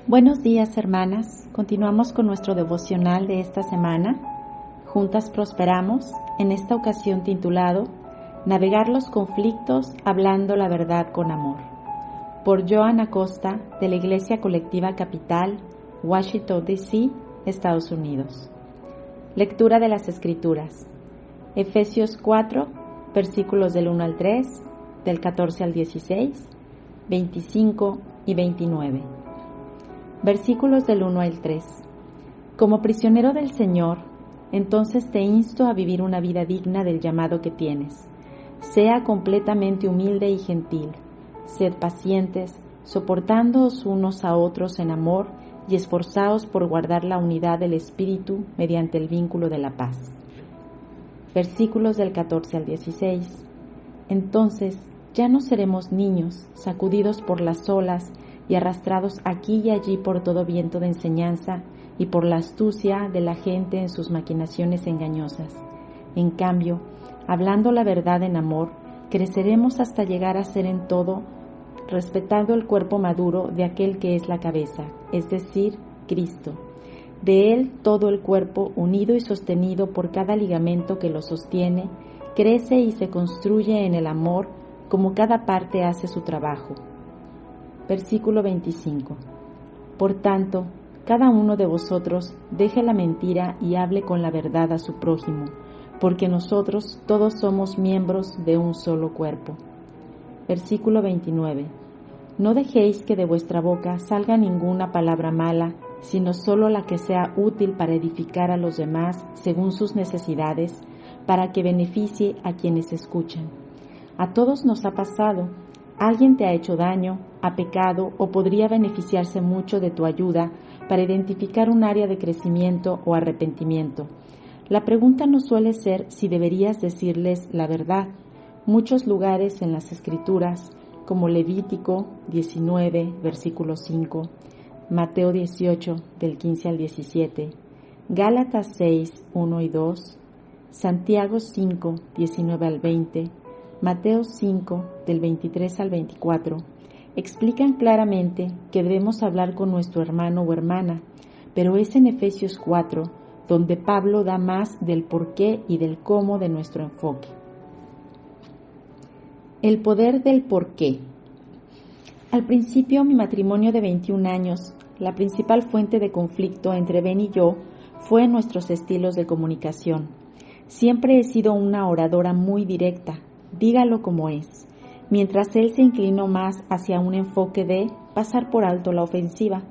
Buenos días, hermanas. Continuamos con nuestro devocional de esta semana. Juntas prosperamos, en esta ocasión titulado Navegar los conflictos hablando la verdad con amor, por Joan Acosta, de la Iglesia Colectiva Capital, Washington, D.C., Estados Unidos. Lectura de las Escrituras. Efesios 4, versículos del 1 al 3, del 14 al 16, 25 y 29. Versículos del 1 al 3. Como prisionero del Señor, entonces te insto a vivir una vida digna del llamado que tienes. Sea completamente humilde y gentil. Sed pacientes, soportándoos unos a otros en amor y esforzaos por guardar la unidad del Espíritu mediante el vínculo de la paz. Versículos del 14 al 16. Entonces ya no seremos niños, sacudidos por las olas y arrastrados aquí y allí por todo viento de enseñanza y por la astucia de la gente en sus maquinaciones engañosas. En cambio, hablando la verdad en amor, creceremos hasta llegar a ser en todo, respetando el cuerpo maduro de aquel que es la cabeza, es decir, Cristo. De él todo el cuerpo, unido y sostenido por cada ligamento que lo sostiene, crece y se construye en el amor como cada parte hace su trabajo. Versículo 25. Por tanto, cada uno de vosotros deje la mentira y hable con la verdad a su prójimo, porque nosotros todos somos miembros de un solo cuerpo. Versículo 29. No dejéis que de vuestra boca salga ninguna palabra mala, sino solo la que sea útil para edificar a los demás según sus necesidades, para que beneficie a quienes escuchan. A todos nos ha pasado. Alguien te ha hecho daño, ha pecado o podría beneficiarse mucho de tu ayuda para identificar un área de crecimiento o arrepentimiento. La pregunta no suele ser si deberías decirles la verdad. Muchos lugares en las Escrituras, como Levítico 19, versículo 5, Mateo 18, del 15 al 17, Gálatas 6, 1 y 2, Santiago 5, 19 al 20, Mateo 5, del 23 al 24, explican claramente que debemos hablar con nuestro hermano o hermana, pero es en Efesios 4 donde Pablo da más del por qué y del cómo de nuestro enfoque. El poder del por qué. Al principio, mi matrimonio de 21 años, la principal fuente de conflicto entre Ben y yo fue nuestros estilos de comunicación. Siempre he sido una oradora muy directa, dígalo como es, mientras él se inclinó más hacia un enfoque de pasar por alto la ofensiva.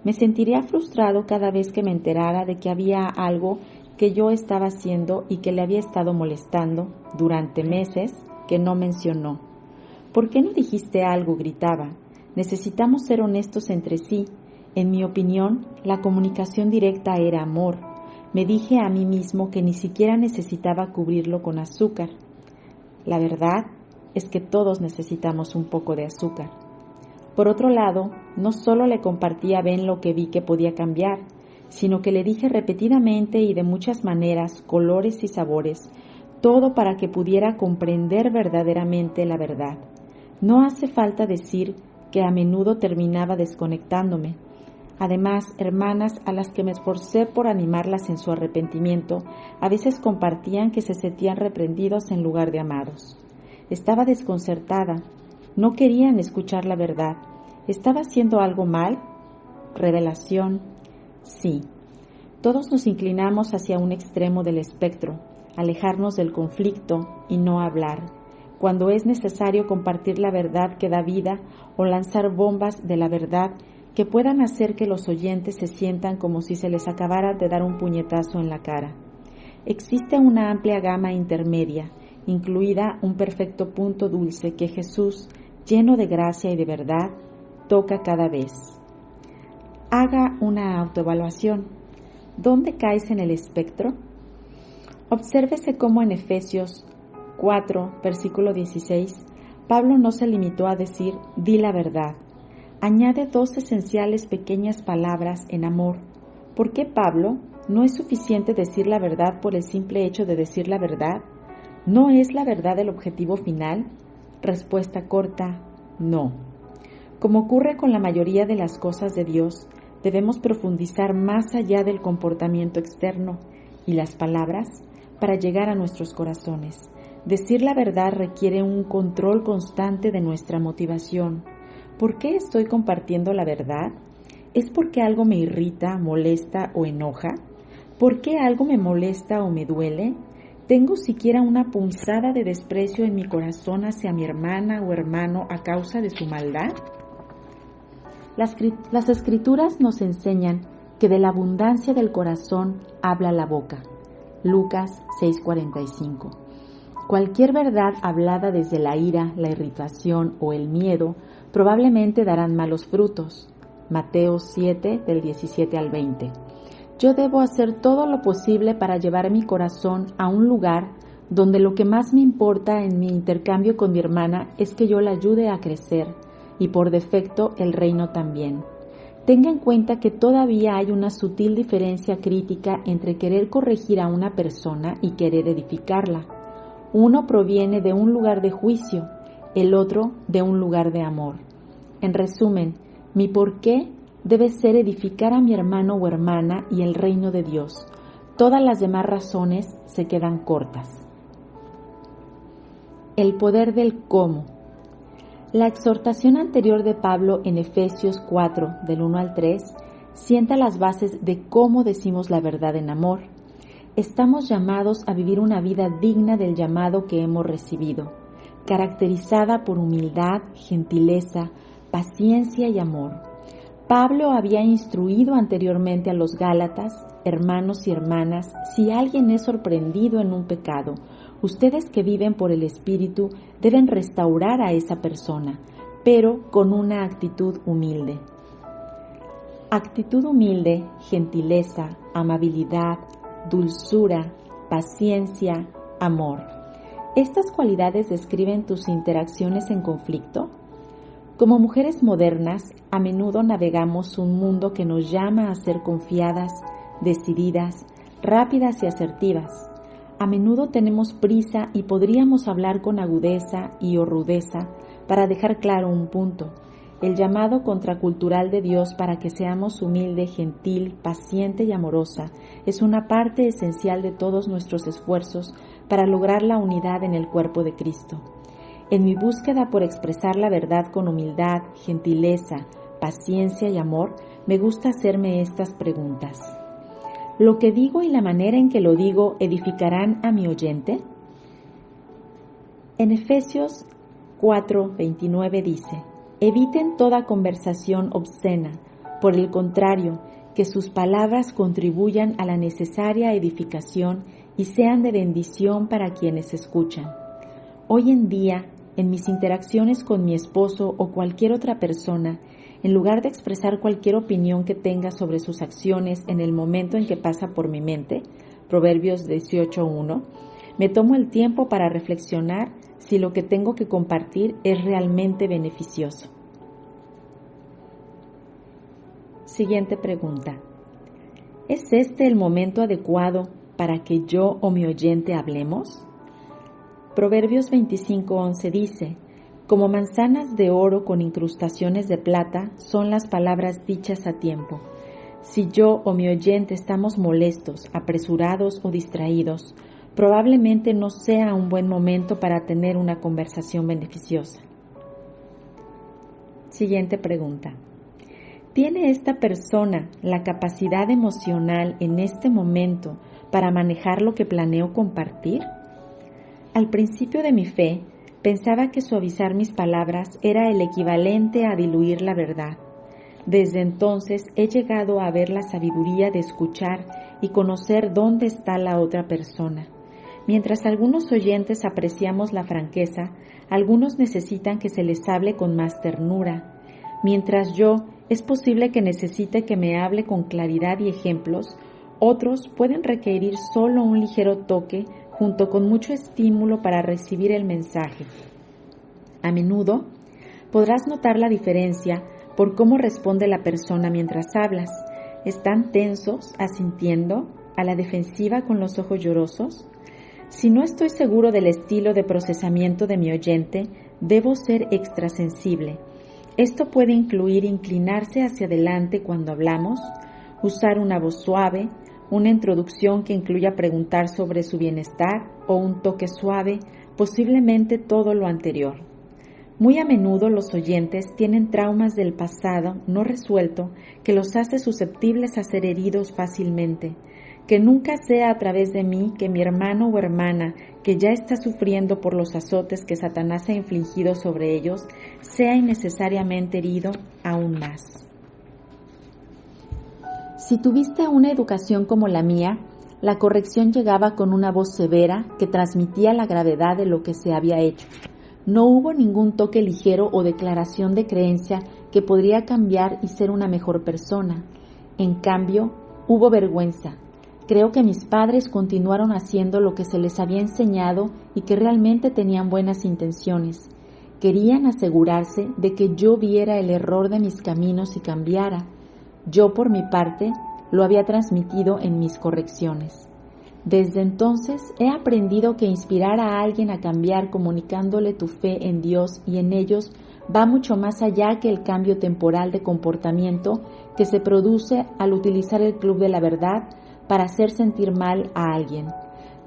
Me sentiría frustrado cada vez que me enterara de que había algo que yo estaba haciendo y que le había estado molestando durante meses que no mencionó. ¿Por qué no dijiste algo?, gritaba. Necesitamos ser honestos entre sí. En mi opinión, la comunicación directa era amor. Me dije a mí mismo que ni siquiera necesitaba cubrirlo con azúcar. La verdad es que todos necesitamos un poco de azúcar. Por otro lado, no solo le compartí a Ben lo que vi que podía cambiar, sino que le dije repetidamente y de muchas maneras, colores y sabores, todo para que pudiera comprender verdaderamente la verdad. No hace falta decir que a menudo terminaba desconectándome. Además, hermanas a las que me esforcé por animarlas en su arrepentimiento, a veces compartían que se sentían reprendidos en lugar de amados. Estaba desconcertada. No querían escuchar la verdad. ¿Estaba haciendo algo mal? Revelación. Sí. Todos nos inclinamos hacia un extremo del espectro, alejarnos del conflicto y no hablar, cuando es necesario compartir la verdad que da vida o lanzar bombas de la verdad que puedan hacer que los oyentes se sientan como si se les acabara de dar un puñetazo en la cara. Existe una amplia gama intermedia, incluida un perfecto punto dulce que Jesús, lleno de gracia y de verdad, toca cada vez. Haga una autoevaluación. ¿Dónde caes en el espectro? Obsérvese cómo en Efesios 4, versículo 16, Pablo no se limitó a decir, di la verdad. Añade dos esenciales pequeñas palabras en amor. ¿Por qué Pablo? ¿No es suficiente decir la verdad por el simple hecho de decir la verdad? ¿No es la verdad el objetivo final? Respuesta corta, no. Como ocurre con la mayoría de las cosas de Dios, debemos profundizar más allá del comportamiento externo y las palabras para llegar a nuestros corazones. Decir la verdad requiere un control constante de nuestra motivación. ¿Por qué estoy compartiendo la verdad? ¿Es porque algo me irrita, molesta o enoja? ¿Por qué algo me molesta o me duele? ¿Tengo siquiera una punzada de desprecio en mi corazón hacia mi hermana o hermano a causa de su maldad? Las Escrituras nos enseñan que de la abundancia del corazón habla la boca. Lucas 6:45. Cualquier verdad hablada desde la ira, la irritación o el miedo probablemente darán malos frutos. Mateo 7, del 17 al 20. Yo debo hacer todo lo posible para llevar mi corazón a un lugar donde lo que más me importa en mi intercambio con mi hermana es que yo la ayude a crecer y por defecto el reino también. Tenga en cuenta que todavía hay una sutil diferencia crítica entre querer corregir a una persona y querer edificarla. Uno proviene de un lugar de juicio, el otro de un lugar de amor. En resumen, mi porqué debe ser edificar a mi hermano o hermana y el reino de Dios. Todas las demás razones se quedan cortas. El poder del cómo. La exhortación anterior de Pablo en Efesios 4, del 1 al 3, sienta las bases de cómo decimos la verdad en amor. Estamos llamados a vivir una vida digna del llamado que hemos recibido, caracterizada por humildad, gentileza, paciencia y amor. Pablo había instruido anteriormente a los Gálatas, hermanos y hermanas, si alguien es sorprendido en un pecado, ustedes que viven por el Espíritu deben restaurar a esa persona, pero con una actitud humilde. Actitud humilde, gentileza, amabilidad, dulzura, paciencia, amor. ¿Estas cualidades describen tus interacciones en conflicto? Como mujeres modernas, a menudo navegamos un mundo que nos llama a ser confiadas, decididas, rápidas y asertivas. A menudo tenemos prisa y podríamos hablar con agudeza y o rudeza para dejar claro un punto. El llamado contracultural de Dios para que seamos humilde, gentil, paciente y amorosa es una parte esencial de todos nuestros esfuerzos para lograr la unidad en el cuerpo de Cristo. En mi búsqueda por expresar la verdad con humildad, gentileza, paciencia y amor, me gusta hacerme estas preguntas. ¿Lo que digo y la manera en que lo digo edificarán a mi oyente? En Efesios 4:29 dice: eviten toda conversación obscena, por el contrario, que sus palabras contribuyan a la necesaria edificación y sean de bendición para quienes escuchan. Hoy en día, en mis interacciones con mi esposo o cualquier otra persona, en lugar de expresar cualquier opinión que tenga sobre sus acciones en el momento en que pasa por mi mente, Proverbios 18:1, me tomo el tiempo para reflexionar si lo que tengo que compartir es realmente beneficioso. Siguiente pregunta. ¿Es este el momento adecuado para que yo o mi oyente hablemos? Proverbios 25:11 dice: como manzanas de oro con incrustaciones de plata son las palabras dichas a tiempo. Si yo o mi oyente estamos molestos, apresurados o distraídos, probablemente no sea un buen momento para tener una conversación beneficiosa. Siguiente pregunta. ¿Tiene esta persona la capacidad emocional en este momento para manejar lo que planeo compartir? Al principio de mi fe, pensaba que suavizar mis palabras era el equivalente a diluir la verdad. Desde entonces he llegado a ver la sabiduría de escuchar y conocer dónde está la otra persona. Mientras algunos oyentes apreciamos la franqueza, algunos necesitan que se les hable con más ternura. Mientras yo es posible que necesite que me hable con claridad y ejemplos, otros pueden requerir solo un ligero toque junto con mucho estímulo para recibir el mensaje. A menudo podrás notar la diferencia por cómo responde la persona mientras hablas. ¿Están tensos, asintiendo, a la defensiva con los ojos llorosos? Si no estoy seguro del estilo de procesamiento de mi oyente, debo ser extrasensible. Esto puede incluir inclinarse hacia adelante cuando hablamos, usar una voz suave, una introducción que incluya preguntar sobre su bienestar o un toque suave, posiblemente todo lo anterior. Muy a menudo los oyentes tienen traumas del pasado no resuelto que los hace susceptibles a ser heridos fácilmente. Que nunca sea a través de mí que mi hermano o hermana, que ya está sufriendo por los azotes que Satanás ha infligido sobre ellos, sea innecesariamente herido aún más. Si tuviste una educación como la mía, la corrección llegaba con una voz severa que transmitía la gravedad de lo que se había hecho. No hubo ningún toque ligero o declaración de creencia que podría cambiar y ser una mejor persona. En cambio, hubo vergüenza. Creo que mis padres continuaron haciendo lo que se les había enseñado y que realmente tenían buenas intenciones. Querían asegurarse de que yo viera el error de mis caminos y cambiara. Yo, por mi parte, lo había transmitido en mis correcciones. Desde entonces he aprendido que inspirar a alguien a cambiar comunicándole tu fe en Dios y en ellos va mucho más allá que el cambio temporal de comportamiento que se produce al utilizar el Club de la Verdad para hacer sentir mal a alguien.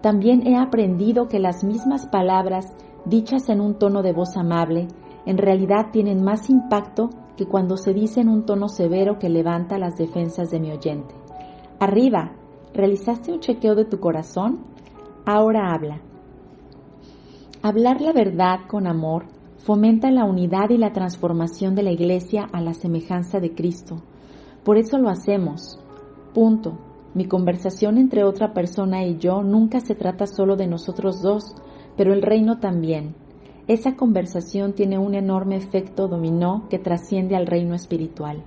También he aprendido que las mismas palabras dichas en un tono de voz amable en realidad tienen más impacto que cuando se dice en un tono severo que levanta las defensas de mi oyente. Arriba, ¿realizaste un chequeo de tu corazón? Ahora habla. Hablar la verdad con amor fomenta la unidad y la transformación de la Iglesia a la semejanza de Cristo. Por eso lo hacemos. Punto. Mi conversación entre otra persona y yo nunca se trata solo de nosotros dos, pero el reino también. Esa conversación tiene un enorme efecto dominó que trasciende al reino espiritual.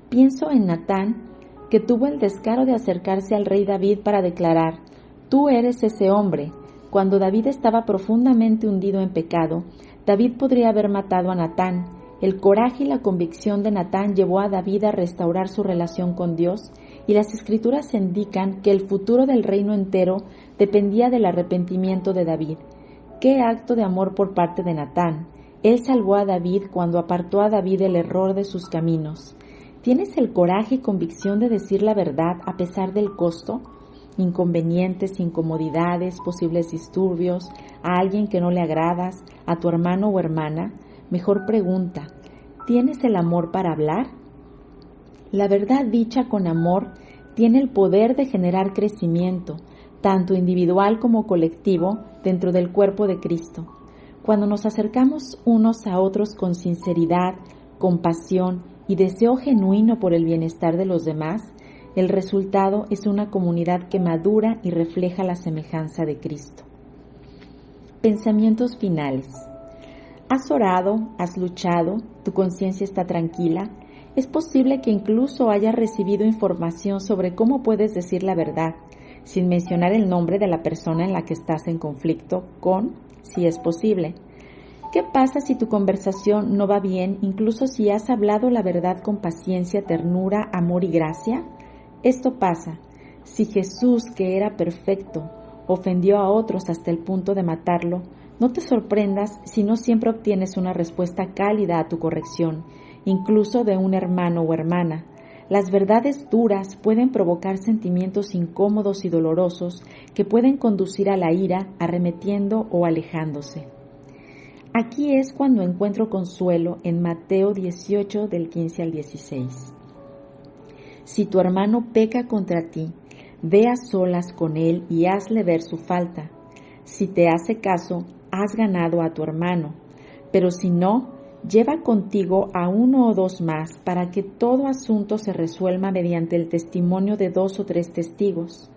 Pienso en Natán, que tuvo el descaro de acercarse al rey David para declarar: «Tú eres ese hombre». Cuando David estaba profundamente hundido en pecado, David podría haber matado a Natán. El coraje y la convicción de Natán llevó a David a restaurar su relación con Dios, y las Escrituras indican que el futuro del reino entero dependía del arrepentimiento de David. ¡Qué acto de amor por parte de Natán! Él salvó a David cuando apartó a David del error de sus caminos. ¿Tienes el coraje y convicción de decir la verdad a pesar del costo? Inconvenientes, incomodidades, posibles disturbios, a alguien que no le agradas, a tu hermano o hermana. Mejor pregunta, ¿tienes el amor para hablar? La verdad dicha con amor tiene el poder de generar crecimiento, tanto individual como colectivo, dentro del cuerpo de Cristo. Cuando nos acercamos unos a otros con sinceridad, compasión y deseo genuino por el bienestar de los demás, el resultado es una comunidad que madura y refleja la semejanza de Cristo. Pensamientos finales. ¿Has orado? ¿Has luchado? ¿Tu conciencia está tranquila? Es posible que incluso hayas recibido información sobre cómo puedes decir la verdad, sin mencionar el nombre de la persona en la que estás en conflicto si es posible. ¿Qué pasa si tu conversación no va bien, incluso si has hablado la verdad con paciencia, ternura, amor y gracia? Esto pasa. Si Jesús, que era perfecto, ofendió a otros hasta el punto de matarlo, no te sorprendas si no siempre obtienes una respuesta cálida a tu corrección, incluso de un hermano o hermana. Las verdades duras pueden provocar sentimientos incómodos y dolorosos que pueden conducir a la ira, arremetiendo o alejándose. Aquí es cuando encuentro consuelo en Mateo 18, del 15 al 16. Si tu hermano peca contra ti, ve a solas con él y hazle ver su falta. Si te hace caso, has ganado a tu hermano, pero si no, lleva contigo a 1 o 2 más para que todo asunto se resuelva mediante el testimonio de 2 o 3 testigos.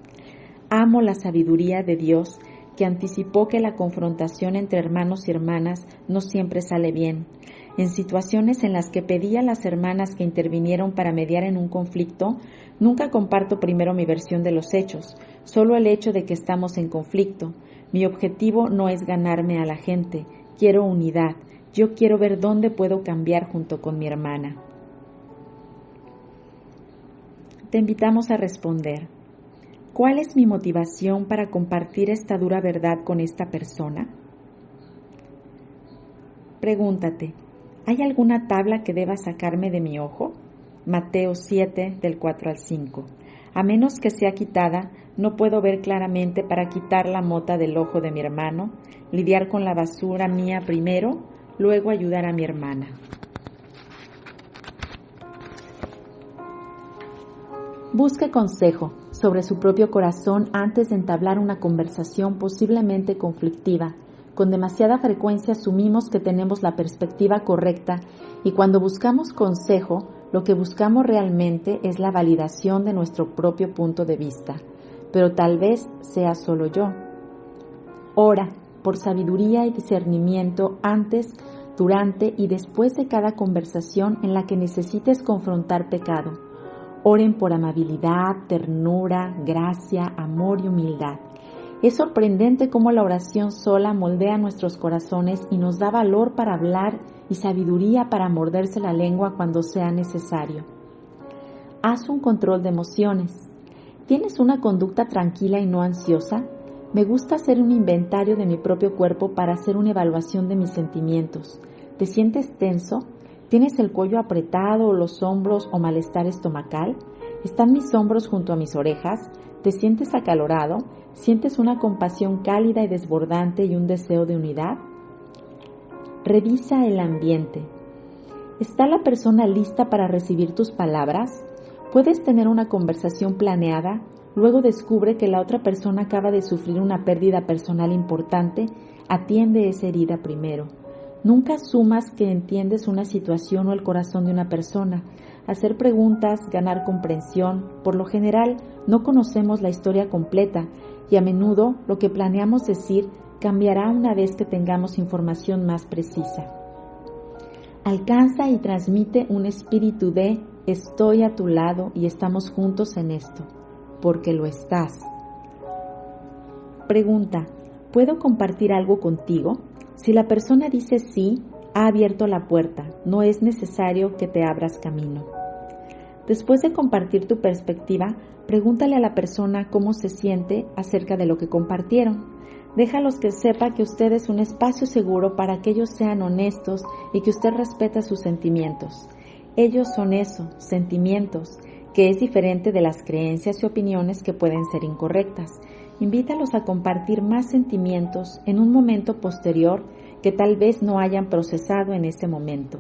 Amo la sabiduría de Dios, que anticipó que la confrontación entre hermanos y hermanas no siempre sale bien. En situaciones en las que pedí a las hermanas que intervinieron para mediar en un conflicto, nunca comparto primero mi versión de los hechos, solo el hecho de que estamos en conflicto. Mi objetivo no es ganarme a la gente, quiero unidad. Yo quiero ver dónde puedo cambiar junto con mi hermana. Te invitamos a responder. ¿Cuál es mi motivación para compartir esta dura verdad con esta persona? Pregúntate, ¿hay alguna tabla que deba sacarme de mi ojo? Mateo 7, del 4 al 5. A menos que sea quitada, no puedo ver claramente para quitar la mota del ojo de mi hermano, lidiar con la basura mía primero, luego ayudar a mi hermana. Busque consejo sobre su propio corazón antes de entablar una conversación posiblemente conflictiva. Con demasiada frecuencia asumimos que tenemos la perspectiva correcta y cuando buscamos consejo, lo que buscamos realmente es la validación de nuestro propio punto de vista. Pero tal vez sea solo yo. Ora por sabiduría y discernimiento antes, durante y después de cada conversación en la que necesites confrontar pecado. Oren por amabilidad, ternura, gracia, amor y humildad. Es sorprendente cómo la oración sola moldea nuestros corazones y nos da valor para hablar y sabiduría para morderse la lengua cuando sea necesario. Haz un control de emociones. ¿Tienes una conducta tranquila y no ansiosa? Me gusta hacer un inventario de mi propio cuerpo para hacer una evaluación de mis sentimientos. ¿Te sientes tenso? ¿Tienes el cuello apretado o los hombros o malestar estomacal? ¿Están mis hombros junto a mis orejas? ¿Te sientes acalorado? ¿Sientes una compasión cálida y desbordante y un deseo de unidad? Revisa el ambiente. ¿Está la persona lista para recibir tus palabras? Puedes tener una conversación planeada, luego descubre que la otra persona acaba de sufrir una pérdida personal importante, atiende esa herida primero. Nunca asumas que entiendes una situación o el corazón de una persona. Hacer preguntas, ganar comprensión. Por lo general, no conocemos la historia completa y a menudo lo que planeamos decir cambiará una vez que tengamos información más precisa. Alcanza y transmite un espíritu de estoy a tu lado y estamos juntos en esto, porque lo estás. Pregunta, ¿puedo compartir algo contigo? Si la persona dice sí, ha abierto la puerta, no es necesario que te abras camino. Después de compartir tu perspectiva, pregúntale a la persona cómo se siente acerca de lo que compartieron. Déjalos que sepa que usted es un espacio seguro para que ellos sean honestos y que usted respeta sus sentimientos. Ellos son eso, sentimientos, que es diferente de las creencias y opiniones que pueden ser incorrectas. Invítalos a compartir más sentimientos en un momento posterior que tal vez no hayan procesado en ese momento.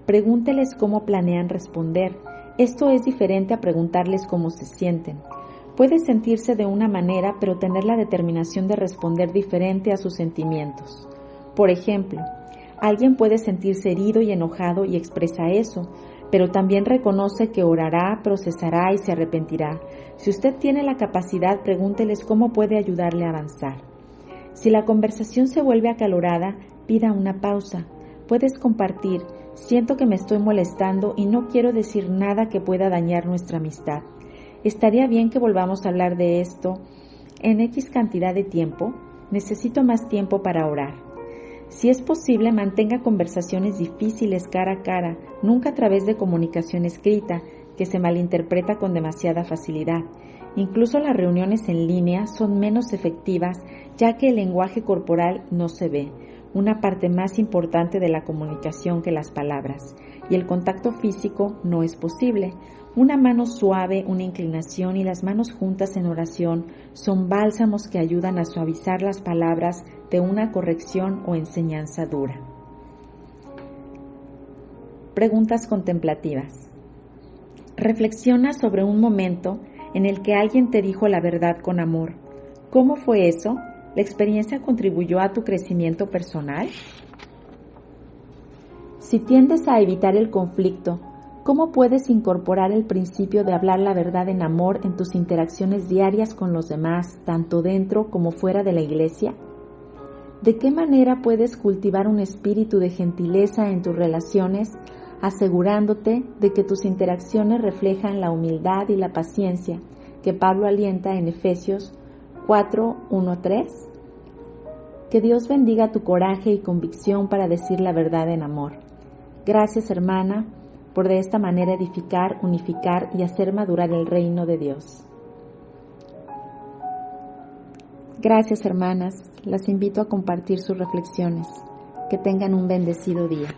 Pregúnteles cómo planean responder. Esto es diferente a preguntarles cómo se sienten. Puede sentirse de una manera, pero tener la determinación de responder diferente a sus sentimientos. Por ejemplo, alguien puede sentirse herido y enojado y expresa eso, pero también reconoce que orará, procesará y se arrepentirá. Si usted tiene la capacidad, pregúnteles cómo puede ayudarle a avanzar. Si la conversación se vuelve acalorada, pida una pausa. Puedes compartir, siento que me estoy molestando y no quiero decir nada que pueda dañar nuestra amistad. ¿Estaría bien que volvamos a hablar de esto en X cantidad de tiempo? Necesito más tiempo para orar. Si es posible, mantenga conversaciones difíciles cara a cara, nunca a través de comunicación escrita, que se malinterpreta con demasiada facilidad. Incluso las reuniones en línea son menos efectivas, ya que el lenguaje corporal no se ve, una parte más importante de la comunicación que las palabras, y el contacto físico no es posible. Una mano suave, una inclinación y las manos juntas en oración son bálsamos que ayudan a suavizar las palabras de una corrección o enseñanza dura. Preguntas contemplativas. Reflexiona sobre un momento en el que alguien te dijo la verdad con amor. ¿Cómo fue eso? ¿La experiencia contribuyó a tu crecimiento personal? Si tiendes a evitar el conflicto, ¿cómo puedes incorporar el principio de hablar la verdad en amor en tus interacciones diarias con los demás, tanto dentro como fuera de la iglesia? ¿De qué manera puedes cultivar un espíritu de gentileza en tus relaciones, asegurándote de que tus interacciones reflejan la humildad y la paciencia que Pablo alienta en Efesios 4:1-3? Que Dios bendiga tu coraje y convicción para decir la verdad en amor. Gracias, hermana, por de esta manera edificar, unificar y hacer madurar el reino de Dios. Gracias, hermanas. Las invito a compartir sus reflexiones. Que tengan un bendecido día.